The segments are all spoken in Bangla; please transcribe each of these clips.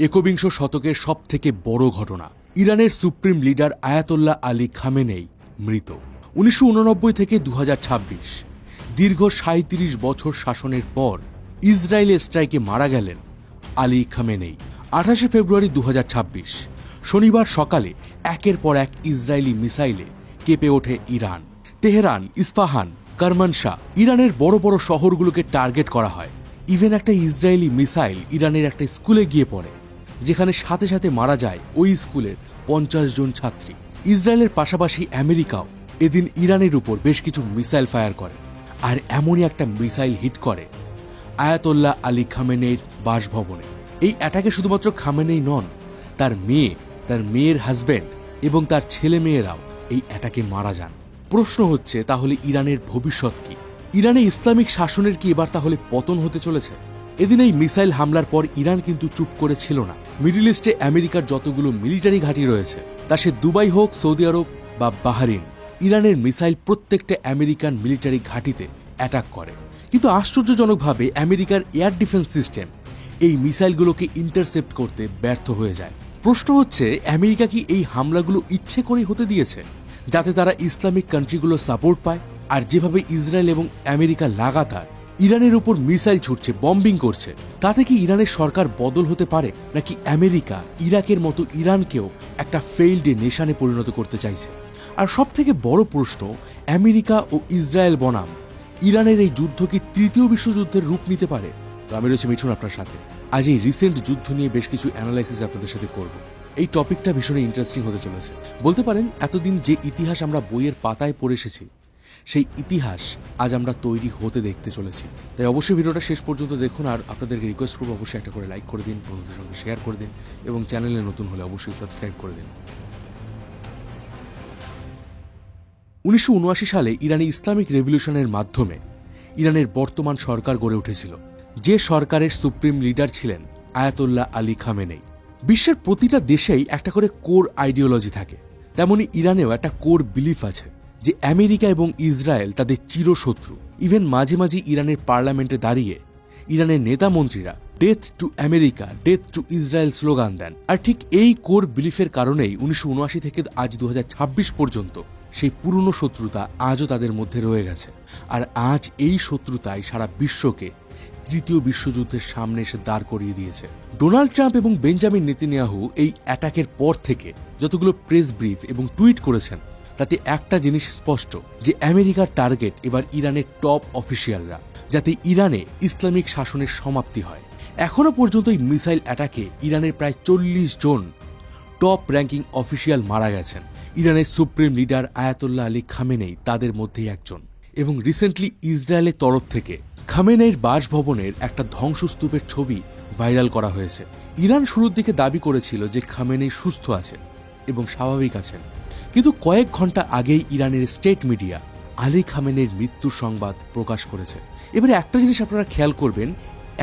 একবিংশ শতকের সবথেকে বড় ঘটনা, ইরানের সুপ্রিম লিডার আয়াতোল্লাহ আলী খামেনেই মৃত। ১৯৮৯ থেকে ২০২৬ দীর্ঘ ৩৭ বছর শাসনের পর ইসরায়েলি স্ট্রাইকে মারা গেলেন আলী খামেনেই। ২৮ ফেব্রুয়ারি ২০২৬ শনিবার সকালে একের পর এক ইসরায়েলি মিসাইলে কেঁপে ওঠে ইরান। তেহরান, ইস্পাহান, কারমানশাহ, ইরানের বড় বড় শহরগুলোকে টার্গেট করা হয়। ইভেন একটা ইসরায়েলি মিসাইল ইরানের একটা স্কুলে গিয়ে পড়ে, যেখানে সাথে সাথে মারা যায় ওই স্কুলের ৫০ জন ছাত্রী। ইসরায়েলের পাশাপাশি আমেরিকাও এদিন ইরানের উপর বেশ কিছু মিসাইল ফায়ার করে। আর এমনই একটা মিসাইল হিট করে আয়াতোল্লাহ আলী খামেনেইর বাসভবনে। এই অ্যাটাকে শুধুমাত্র খামেনেই নন, তার মেয়ের হাজব্যান্ড এবং তার ছেলে মেয়েরাও এই অ্যাটাকে মারা যান। প্রশ্ন হচ্ছে, তাহলে ইরানের ভবিষ্যৎ কি? ইরানে ইসলামিক শাসনের কি এবার তাহলে পতন হতে চলেছে? এদিন এই মিসাইল হামলার পর ইরান কিন্তু চুপ করে ছিল না। মিডল ইস্টে আমেরিকার যতগুলো মিলিটারি ঘাঁটি রয়েছে, তা সে দুবাই হোক, সৌদি আরব বা বাহরিন, ইরানের মিসাইল প্রত্যেকটা আমেরিকান মিলিটারি ঘাঁটিতে অ্যাটাক করে। কিন্তু আশ্চর্যজনকভাবে আমেরিকার এয়ার ডিফেন্স সিস্টেম এই মিসাইলগুলোকে ইন্টারসেপ্ট করতে ব্যর্থ হয়ে যায়। প্রশ্ন হচ্ছে, আমেরিকা কি এই হামলাগুলো ইচ্ছে করেই হতে দিয়েছে, যাতে তারা ইসলামিক কান্ট্রিগুলো সাপোর্ট পায়? আর যেভাবে ইসরায়েল এবং আমেরিকা লাগাতার ইরানের উপর মিসাইল ছুটছে, বম্বিং করছে, তাতে কি ইরানের সরকার বদল হতে পারে? নাকি আমেরিকা ইরাকের মতো ইরানকেও একটা ফেইল্ড নেশানে পরিণত করতে চাইছে? আর সবথেকে বড় প্রশ্ন, আমেরিকা ও ইসরায়েল বনাম ইরানের এই যুদ্ধ কি তৃতীয় বিশ্বযুদ্ধের রূপ নিতে পারে? তো আমি রয়েছি মিঠুন আপনার সাথে। আজ এই রিসেন্ট যুদ্ধ নিয়ে বেশ কিছু অ্যানালাইসিস আপনাদের সাথে করব। এই টপিকটা ভীষণই ইন্টারেস্টিং হতে চলেছে। বলতে পারেন, এতদিন যে ইতিহাস আমরা বইয়ের পাতায় পড়ে এসেছি, সেই ইতিহাস আজ আমরা তৈরি হতে দেখতে চলেছি। তাই অবশ্যই ভিডিওটা শেষ পর্যন্ত দেখুন। আর আপনাদেরকে রিকোয়েস্ট করবো, অবশ্যই একটা করে লাইক করে দিন, বন্ধুদের সঙ্গে শেয়ার করে দিন এবং চ্যানেলে নতুন হলে অবশ্যই সাবস্ক্রাইব করে দিন। ১৯৭৯ সালে ইরানি ইসলামিক রেভলিউশনের মাধ্যমে ইরানের বর্তমান সরকার গড়ে উঠেছিল, যে সরকারের সুপ্রিম লিডার ছিলেন আয়াতোল্লাহ আলী খামেনেই। বিশ্বের প্রতিটা দেশেই একটা করে কোর আইডিওলজি থাকে, তেমনি ইরানেও একটা কোর বিলিফ আছে যে আমেরিকা এবং ইসরায়েল তাদের চিরশত্রু। ইভেন মাঝে মাঝে ইরানের পার্লামেন্টে দাঁড়িয়ে ইরানের নেতা মন্ত্রীরা death to America, death to Israel slogan দেন। আর ঠিক এই কোর বিলিফের কারণেই ১৯৭৯ থেকে আজ ২০২৬ পর্যন্ত সেই পুরনো শত্রুতা আজও তাদের মধ্যে রয়ে গেছে। আর আজ এই শত্রুতাই সারা বিশ্বকে তৃতীয় বিশ্বযুদ্ধের সামনে এসে দাঁড় করিয়ে দিয়েছে। ডোনাল্ড ট্রাম্প এবং বেঞ্জামিন নেতানিয়াহু এই অ্যাটাকের পর থেকে যতগুলো প্রেস ব্রিফ এবং টুইট করেছেন, তাতে একটা জিনিস স্পষ্ট, যে আমেরিকার টার্গেট এবার ইরানের টপ অফিসিয়ালরা, যাতে ইরানে ইসলামিক শাসনের সমাপ্তি হয়। এখনো পর্যন্ত এই মিসাইল অ্যাটাকে ইরানের প্রায় ৪০ জন টপ র্যাঙ্কিং অফিসিয়াল মারা গেছেন। ইরানের সুপ্রিম লিডার আয়াতোল্লাহ আলী খামেনেই তাদের মধ্যেই একজন। এবং রিসেন্টলি ইসরায়েলের তরফ থেকে খামেনেইর বাসভবনের একটা ধ্বংসস্তূপের ছবি ভাইরাল করা হয়েছে। ইরান শুরুর দিকে দাবি করেছিল যে খামেনেই সুস্থ আছেন এবং স্বাভাবিক আছেন, কিন্তু কয়েক ঘন্টা আগেই ইরানের স্টেট মিডিয়া আলী খামেনেইর মৃত্যুর সংবাদ প্রকাশ করেছে। এবারে একটা জিনিস আপনারা খেয়াল করবেন,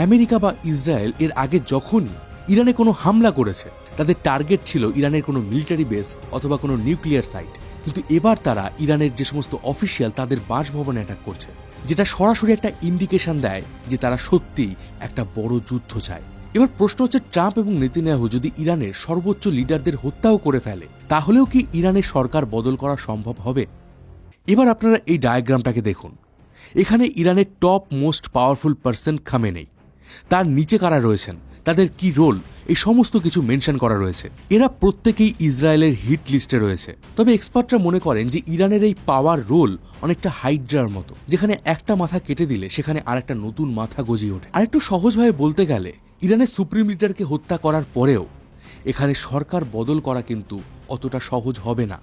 আমেরিকা বা ইসরায়েল এর আগে যখনই ইরানে কোনো হামলা করেছে, তাদের টার্গেট ছিল ইরানের কোনো মিলিটারি বেস অথবা কোনো নিউক্লিয়ার সাইট। কিন্তু এবার তারা ইরানের যে সমস্ত অফিসিয়াল তাদের বাসভবনে অ্যাটাক করছে, যেটা সরাসরি একটা ইন্ডিকেশন দেয় যে তারা সত্যিই একটা বড় যুদ্ধ চায়। এবার প্রশ্ন হচ্ছে, ট্রাম্প এবং নেতানিয়াহু যদি ইরানের সর্বোচ্চ লিডারদের হত্যাও করে ফেলে, তাহলেও কি ইরানের সরকার বদল করা সম্ভব হবে? এবার আপনারা এই ডায়াগ্রামটাকে দেখুন। এখানে ইরানের top most powerful person Khamenei, তার নিচে কারা রয়েছেন, তাদের কি রোল, এই সমস্ত কিছু মেনশন করা রয়েছে। এরা প্রত্যেকেই ইসরায়েলের হিট লিস্টে রয়েছে। তবে এক্সপার্টরা মনে করেন যে ইরানের এই পাওয়ার রোল অনেকটা হাইড্রার মতো, যেখানে একটা মাথা কেটে দিলে সেখানে আরেকটা নতুন মাথা গজিয়ে ওঠে। আর একটু সহজভাবে বলতে গেলে, ইরানের সুপ্রিম লিডারকে হত্যা করার পরেও এখানে সরকার বদল করা কিন্তু অতটা সহজ হবে না।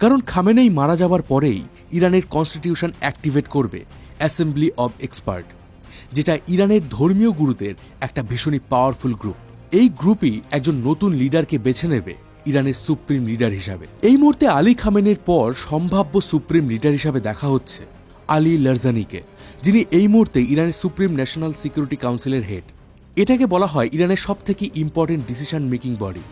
কারণ খামেনেই মারা যাওয়ার পরেই ইরানের কনস্টিটিউশন অ্যাক্টিভেট করবে অ্যাসেম্বলি অব এক্সপার্ট, যেটা ইরানের ধর্মীয় গুরুদের একটা ভীষণই পাওয়ারফুল গ্রুপ। এই গ্রুপই একজন নতুন লিডারকে বেছে নেবে ইরানের সুপ্রিম লিডার হিসাবে। এই মুহূর্তে আলী খামেনেইর পর সম্ভাব্য সুপ্রিম লিডার হিসাবে দেখা হচ্ছে আলী লারজানিকে, যিনি এই মুহূর্তে ইরানের সুপ্রিম ন্যাশনাল সিকিউরিটি কাউন্সিলের হেড। এটাকে বলা হয় ইরানের সবথেকে ইম্পর্টেন্ট ডিসিশন মেকিং বডি।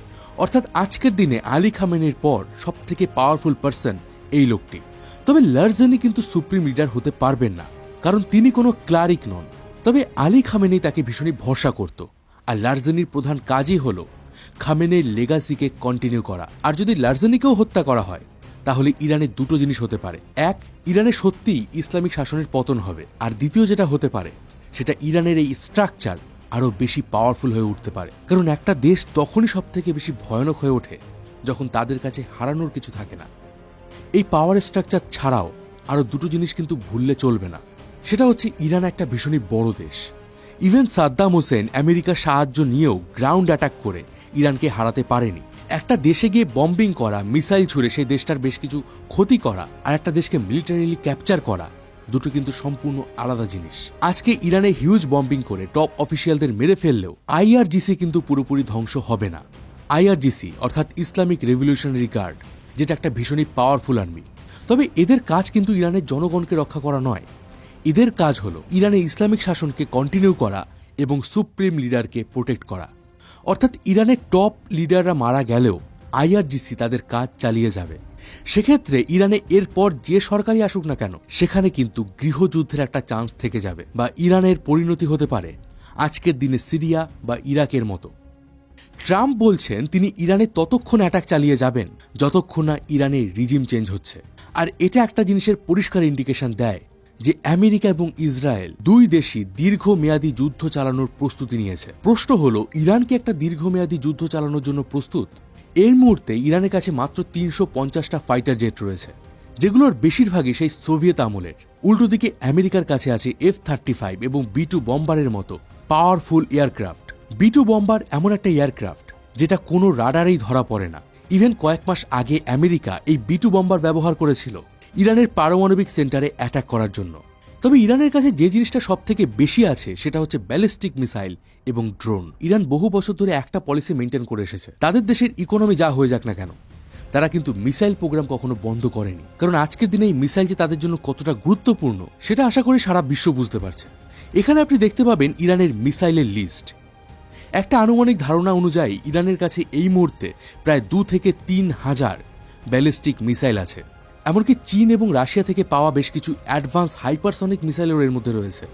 অর্থাৎ আজকের দিনে আলী খামেনেইর পর সবথেকে পাওয়ারফুল পারসন এই লোকটি। তবে লারজানি কিন্তু সুপ্রিম লিডার হতে পারবেন না, কারণ তিনি কোনো ক্লারিক নন। তবে আলী খামেনেই তাকে ভীষণই ভরসা করত। আর লারজানির প্রধান কাজই হল খামেনেইর লেগাসিকে কন্টিনিউ করা। আর যদি লারজানিকেও হত্যা করা হয় তাহলে ইরানের দুটো জিনিস হতে পারে। এক, ইরানে সত্যিই ইসলামিক শাসনের পতন হবে। আর দ্বিতীয় যেটা হতে পারে সেটা ইরানের এই স্ট্রাকচার আরও বেশি পাওয়ারফুল হয়ে উঠতে পারে। কারণ একটা দেশ তখনই সবথেকে বেশি ভয়ানক হয়ে ওঠে যখন তাদের কাছে হারানোর কিছু থাকে না। এই পাওয়ার স্ট্রাকচার ছাড়াও আরও দুটো জিনিস কিন্তু ভুললে চলবে না। সেটা হচ্ছে ইরান একটা ভীষণই বড় দেশ। ইভেন সাদ্দাম হোসেন আমেরিকার সাহায্য নিয়েও গ্রাউন্ড অ্যাটাক করে ইরানকে হারাতে পারেনি। একটা দেশে গিয়ে বম্বিং করা, মিসাইল ছুড়ে সেই দেশটার বেশ কিছু ক্ষতি করা, আর একটা দেশকে মিলিটারিলি ক্যাপচার করা, দুটো কিন্তু সম্পূর্ণ আলাদা জিনিস। আজকে ইরানে হিউজ বম্বিং করে টপ অফিসিয়ালদের মেরে ফেললেও আইআরজিসি কিন্তু পুরোপুরি ধ্বংস হবে না। আইআরজিসি অর্থাৎ ইসলামিক রেভলিউশনারি গার্ড, যেটা একটা ভীষণই পাওয়ারফুল আর্মি। তবে এদের কাজ কিন্তু ইরানের জনগণকে রক্ষা করা নয়। এদের কাজ হলো ইরানে ইসলামিক শাসনকে কন্টিনিউ করা এবং সুপ্রিম লিডারকে প্রোটেক্ট করা। অর্থাৎ ইরানের টপ লিডাররা মারা গেলেও আইআরজিসি তাদের কাজ চালিয়ে যাবে। সেক্ষেত্রে ইরানে এরপর যে সরকারই আসুক না কেন, সেখানে কিন্তু গৃহযুদ্ধের একটা চান্স থেকে যাবে, বা ইরানের পরিণতি হতে পারে আজকের দিনে সিরিয়া বা ইরাকের মতো। ট্রাম্প বলছেন তিনি ইরানে ততক্ষণ অ্যাটাক চালিয়ে যাবেন যতক্ষণ না ইরানের রিজিম চেঞ্জ হচ্ছে। আর এটা একটা জিনিসের পরিষ্কার ইন্ডিকেশন দেয় যে আমেরিকা এবং ইসরায়েল দুই দেশই দীর্ঘমেয়াদী যুদ্ধ চালানোর প্রস্তুতি নিয়েছে। প্রশ্ন হলো, ইরান কি একটা দীর্ঘমেয়াদী যুদ্ধ চালানোর জন্য প্রস্তুত? এর মুহূর্তে ইরানের কাছে মাত্র 350টা ফাইটার জেট রয়েছে, যেগুলোর বেশিরভাগই সেই সোভিয়েত আমলের। উল্টো দিকে আমেরিকার কাছে আছে F-35 এবং B-2 বম্বারের মতো পাওয়ারফুল এয়ারক্রাফট। B-2 বম্বার এমন একটা এয়ারক্রাফট যেটা কোনো রাডারেই ধরা পড়ে না। ইভেন কয়েক মাস আগে আমেরিকা এই B-2 বম্বার ব্যবহার করেছিল ইরানের পারমাণবিক সেন্টারে অ্যাটাক করার জন্য। তবে ইরানের কাছে যে জিনিসটা সব থেকে বেশি আছে সেটা হচ্ছে ব্যালিস্টিক মিসাইল এবং ড্রোন। ইরান বহু বছর ধরে একটা পলিসি মেনটেন করে এসেছে। তাদের দেশের ইকোনমি যা হয়ে যাক না কেন, তারা কিন্তু মিসাইল প্রোগ্রাম কখনো বন্ধ করেনি। কারণ আজকের দিনে এই মিসাইল যে তাদের জন্য কতটা গুরুত্বপূর্ণ সেটা আশা করি সারা বিশ্ব বুঝতে পারছে। এখানে আপনি দেখতে পাবেন ইরানের মিসাইলের লিস্ট। একটা আনুমানিক ধারণা অনুযায়ী ইরানের কাছে এই মুহূর্তে প্রায় 2 থেকে 3 হাজার ব্যালিস্টিক মিসাইল আছে। এমনকি চীন এবং রাশিয়া থেকে পাওয়া বেশ কিছু অ্যাডভান্স হাইপারসনিক মিসাইলও এর মধ্যে রয়েছে।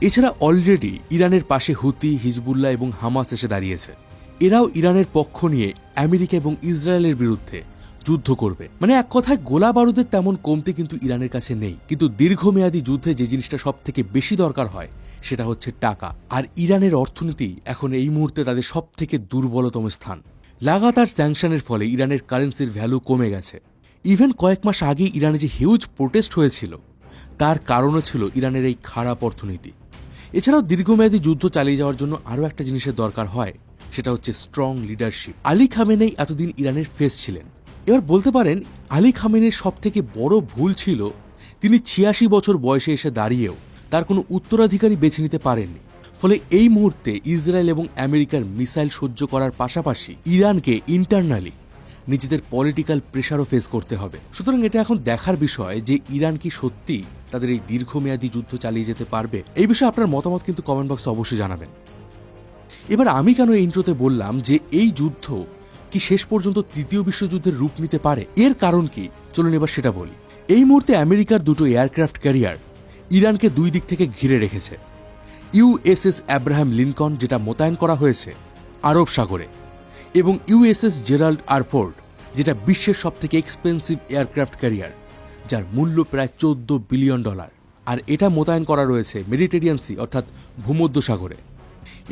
এছাড়া অলরেডি ইরানের পাশে হুতি, হিজবুল্লাহ এবং হামাস এসে দাঁড়িয়েছে। এরাও ইরানের পক্ষ নিয়ে আমেরিকা এবং ইসরায়েলের বিরুদ্ধে যুদ্ধ করবে। মানে এক কথায় গোলা বারুদের তেমন কমতি কিন্তু ইরানের কাছে নেই। কিন্তু দীর্ঘমেয়াদী যুদ্ধে যে জিনিসটা সব থেকে বেশি দরকার হয় সেটা হচ্ছে টাকা। আর ইরানের অর্থনীতি এখন এই মুহূর্তে তাদের সব থেকে দুর্বলতম স্থান। লাগাতার স্যাংশনের ফলে ইরানের কারেন্সির ভ্যালু কমে গেছে। ইভেন কয়েক মাস আগে ইরানে যে হিউজ প্রোটেস্ট হয়েছিল তার কারণও ছিল ইরানের এই খারাপ অর্থনীতি। এছাড়াও দীর্ঘমেয়াদী যুদ্ধ চালিয়ে যাওয়ার জন্য আরও একটা জিনিসের দরকার হয়, সেটা হচ্ছে স্ট্রং লিডারশিপ। আলী খামেনেই এতদিন ইরানের ফেস ছিলেন। এবার বলতে পারেন আলী খামেনের সব থেকে বড় ভুল ছিল তিনি 86 বছর বয়সে এসে দাঁড়িয়েও তার কোনো উত্তরাধিকারী বেছে নিতে পারেননি। ফলে এই মুহূর্তে ইসরায়েল এবং আমেরিকার মিসাইল সহ্য করার পাশাপাশি ইরানকে ইন্টারনালি নিজেদের পলিটিক্যাল প্রেশারও ফেস করতে হবে। সুতরাং এটা এখন দেখার বিষয় যে ইরান কি সত্যি তাদের এই দীর্ঘমেয়াদী যুদ্ধ চালিয়ে যেতে পারবে। এই বিষয়ে আপনার মতামত কিন্তু কমেন্ট বক্সে অবশ্যই জানাবেন। এবার আমি কেন এই ইন্ট্রোতে বললাম যে এই যুদ্ধ কি শেষ পর্যন্ত তৃতীয় বিশ্বযুদ্ধের রূপ নিতে পারে, এর কারণ কি, চলুন এবার সেটা বলি। এই মুহূর্তে আমেরিকার দুটো এয়ারক্রাফট ক্যারিয়ার ইরানকে দুই দিক থেকে ঘিরে রেখেছে। ইউএসএস অ্যাব্রাহাম লিনকন, যেটা মোতায়েন করা হয়েছে আরব সাগরে, এবং ইউএসএস জেরাল্ড আর ফোর্ড, যেটা বিশ্বের সবথেকে এক্সপেন্সিভ এয়ারক্রাফট ক্যারিয়ার, যার মূল্য প্রায় $14 বিলিয়ন। আর এটা মোতায়েন করা রয়েছে মেডিটেরিয়ান সি অর্থাৎ ভূমধ্য সাগরে।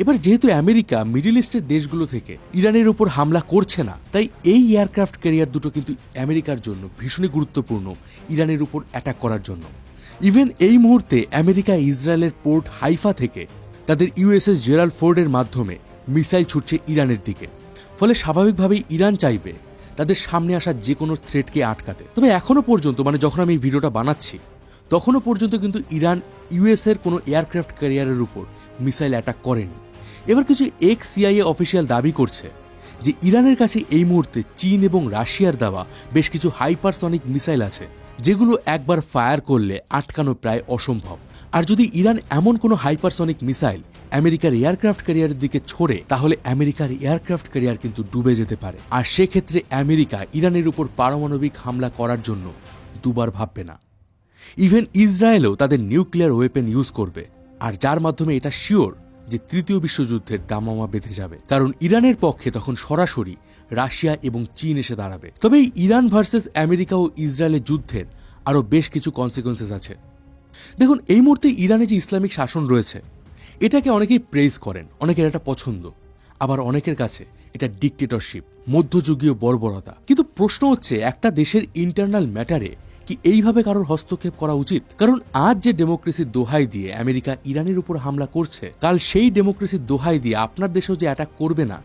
এবার যেহেতু আমেরিকা মিডল ইস্টের দেশগুলো থেকে ইরানের উপর হামলা করছে না, তাই এই এয়ারক্রাফট ক্যারিয়ার দুটো কিন্তু আমেরিকার জন্য ভীষণই গুরুত্বপূর্ণ ইরানের উপর অ্যাটাক করার জন্য। ইভেন এই মুহূর্তে আমেরিকা ইসরায়েলের পোর্ট হাইফা থেকে তাদের ইউএসএস জেরাল্ড ফোর্ডের মাধ্যমে মিসাইল ছুটছে ইরানের দিকে। ফলে স্বাভাবিকভাবেই ইরান চাইবে তাদের সামনে আসা যে কোনো থ্রেটকে আটকাতে। তবে এখনো পর্যন্ত, মানে যখন আমি এই ভিডিওটা বানাচ্ছি তখনও পর্যন্ত কিন্তু ইরান ইউএসের কোনো এয়ারক্রাফট ক্যারিয়ারের উপর মিসাইল অ্যাটাক করেনি। এবার কিছু এক্স সিআইএ অফিসিয়াল দাবি করছে যে ইরানের কাছে এই মুহূর্তে চীন এবং রাশিয়ার দেওয়া বেশ কিছু হাইপারসনিক মিসাইল আছে, যেগুলো একবার ফায়ার করলে আটকানো প্রায় অসম্ভব। আর যদি ইরান এমন কোনো হাইপারসনিক মিসাইল আমেরিকার এয়ারক্রাফট ক্যারিয়ারের দিকে ছোড়ে, তাহলে আমেরিকার এয়ারক্রাফট ক্যারিয়ার কিন্তু ডুবে যেতে পারে। আর সেক্ষেত্রে আমেরিকা ইরানের উপর পারমাণবিক হামলা করার জন্য দুবার ভাববে না। ইভেন ইসরায়েলও তাদের নিউক্লিয়ার ওয়েপেন ইউজ করবে, আর যার মাধ্যমে এটা শিওর যে তৃতীয় বিশ্বযুদ্ধের দামামা বেঁধে যাবে, কারণ ইরানের পক্ষে তখন সরাসরি রাশিয়া এবং চীন এসে দাঁড়াবে। তবে এই ইরান ভার্সেস আমেরিকা ও ইসরায়েলের যুদ্ধের আরও বেশ কিছু কনসিকোয়েন্সেস আছে। দেখুন, এই মুহূর্তে ইরানে যে ইসলামিক শাসন রয়েছে এটাকে অনেকেই প্রেজ করেন, অনেকের এটা পছন্দ, আবার অনেকের কাছে এটা ডিকটেটরশিপ, মধ্যযুগীয় বর্বরতা। কিন্তু প্রশ্ন হচ্ছে, একটা দেশের ইন্টারনাল ম্যাটারে কি এইভাবে কারোর হস্তক্ষেপ করা উচিত? কারণ আজ যে ডেমোক্রেসির দোহাই দিয়ে আমেরিকা ইরানের উপর হামলা করছে, কাল সেই ডেমোক্রেসির দোহাই দিয়ে আপনার দেশেও যে অ্যাটাক করবে না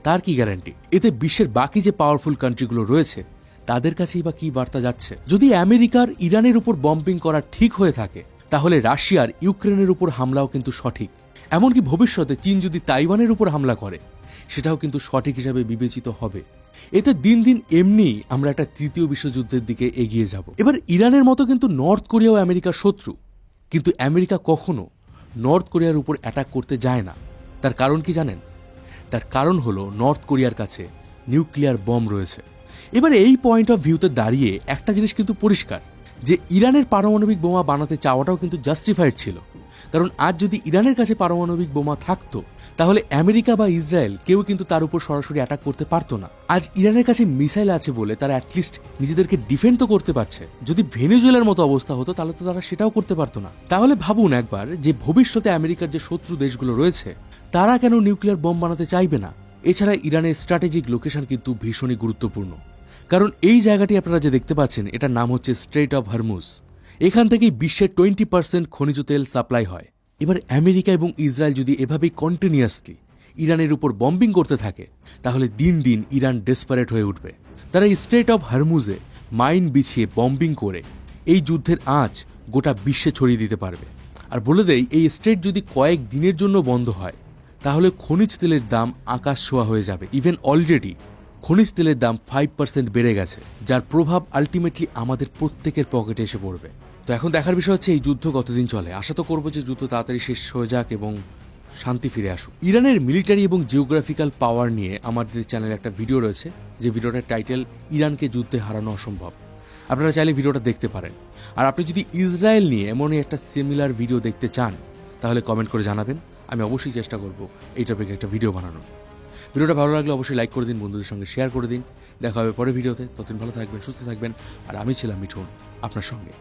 তার কি গ্যারান্টি? এতে বিশ্বের বাকি যে পাওয়ারফুল কান্ট্রিগুলো রয়েছে তাদের কাছেই বা কি বার্তা যাচ্ছে? যদি আমেরিকার ইরানের উপর বম্বিং করা ঠিক হয়ে থাকে, তাহলে রাশিয়ার ইউক্রেনের উপর হামলাও কিন্তু সঠিক। এমনকি ভবিষ্যতে চীন যদি তাইওয়ানের উপর হামলা করে সেটাও কিন্তু সঠিক হিসাবে বিবেচিত হবে। এতে দিন দিন এমনি আমরা একটা তৃতীয় বিশ্বযুদ্ধের দিকে এগিয়ে যাব। এবার ইরানের মতো কিন্তু নর্থ কোরিয়াও আমেরিকার শত্রু, কিন্তু আমেরিকা কখনো নর্থ কোরিয়ার উপর অ্যাটাক করতে যায় না। তার কারণ কি জানেন? তার কারণ হলো নর্থ কোরিয়ার কাছে নিউক্লিয়ার বম রয়েছে। এবার এই পয়েন্ট অফ ভিউতে দাঁড়িয়ে একটা জিনিস কিন্তু পরিষ্কার, যে ইরানের পারমাণবিক বোমা বানাতে চাওয়াটাও কিন্তু জাস্টিফাইড ছিল। কারণ আজ যদি ইরানের কাছে পারমাণবিক বোমা থাকতো, তাহলে আমেরিকা বা ইসরায়েল কেউ কিন্তু তার উপর সরাসরি অ্যাটাক করতে পারতো না। আজ ইরানের কাছে মিসাইল আছে বলে তারা অ্যাটলিস্ট নিজেদেরকে ডিফেন্ড তো করতে পারছে। যদি ভেনেজুয়েলার মতো অবস্থা হতো তাহলে তো তারা সেটাও করতে পারতো না। তাহলে ভাবুন একবার, যে ভবিষ্যতে আমেরিকার যে শত্রু দেশগুলো রয়েছে তারা কেন নিউক্লিয়ার বম বানাতে চাইবে না? এছাড়া ইরানের স্ট্র্যাটেজিক লোকেশন কিন্তু ভীষণই গুরুত্বপূর্ণ, কারণ এই জায়গাটি আপনারা যে দেখতে পাচ্ছেন এটার নাম হচ্ছে স্ট্রেট অফ হরমুজ। এখান থেকেই বিশ্বের 20% খনিজ তেল সাপ্লাই হয়। এবার আমেরিকা এবং ইসরায়েল যদি এভাবেই কন্টিনিউয়াসলি ইরানের উপর বম্বিং করতে থাকে, তাহলে দিন দিন ইরান ডেসপারেট হয়ে উঠবে। তারা এই স্ট্রেট অফ হরমুজে মাইন বিছিয়ে বম্বিং করে এই যুদ্ধের আঁচ গোটা বিশ্বে ছড়িয়ে দিতে পারবে। আর বলে দেই, এই স্ট্রেট যদি কয়েক দিনের জন্য বন্ধ হয়, তাহলে খনিজ তেলের দাম আকাশ ছোঁয়া হয়ে যাবে। ইভেন অলরেডি খনিজ তেলের দাম 5% বেড়ে গেছে, যার প্রভাব আলটিমেটলি আমাদের প্রত্যেকের পকেটে এসে পড়বে। তো এখন দেখার বিষয় হচ্ছে এই যুদ্ধ কতদিন চলে। আশা তো করবো যে যুদ্ধ তাড়াতাড়ি শেষ হয়ে যাক এবং শান্তি ফিরে আসুক। ইরানের মিলিটারি এবং জিওগ্রাফিক্যাল পাওয়ার নিয়ে আমাদের চ্যানেলে একটা ভিডিও রয়েছে, যে ভিডিওটার টাইটেল ইরানকে যুদ্ধে হারানো অসম্ভব। আপনারা চাইলে ভিডিওটা দেখতে পারেন। আর আপনি যদি ইসরায়েল নিয়ে এমনই একটা সিমিলার ভিডিও দেখতে চান, তাহলে কমেন্ট করে জানাবেন। আমি অবশ্যই চেষ্টা করব এই টপিকে একটা ভিডিও বানানোর। ভিডিওটা ভালো লাগলে অবশ্যই লাইক করে দিন, বন্ধুদের সঙ্গে শেয়ার করে দিন। দেখা হবে পরের ভিডিওতে। ততদিন ভালো থাকবেন, সুস্থ থাকবেন। আর আমি ছিলাম মিঠুন, আপনার সঙ্গে।